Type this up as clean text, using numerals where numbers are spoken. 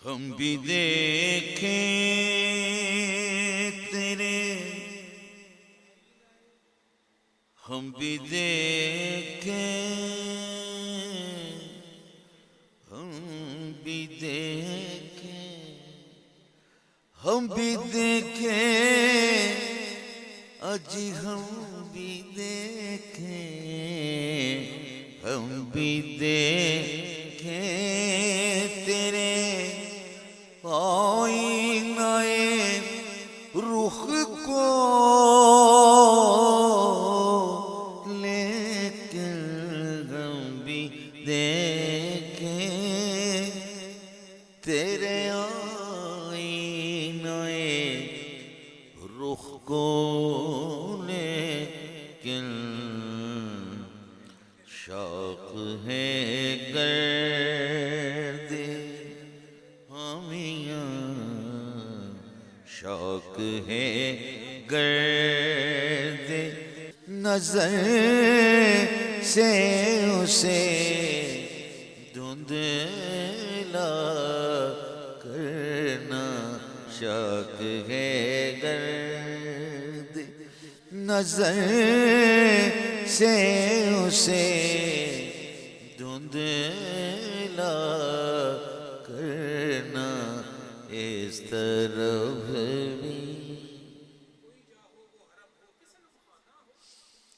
ہم بھی دیکھیں تیرے، ہم بھی دیکھیں، ہم بھی دیکھیں، ہم بھی دیکھیں، اجی ہم بھی دیکھیں، ہم بھی دیکھیں تیرے آئینہ رخ کو، لیکن ہم بھی دیکھیں تیرے آئینہ رخ کو، لیکن شوق ہے گرد ہمیاں، شوق ہے گرد نظر سے اسے دھندلا کرنا، شوق ہے گرد نظر سے اسے دھندلا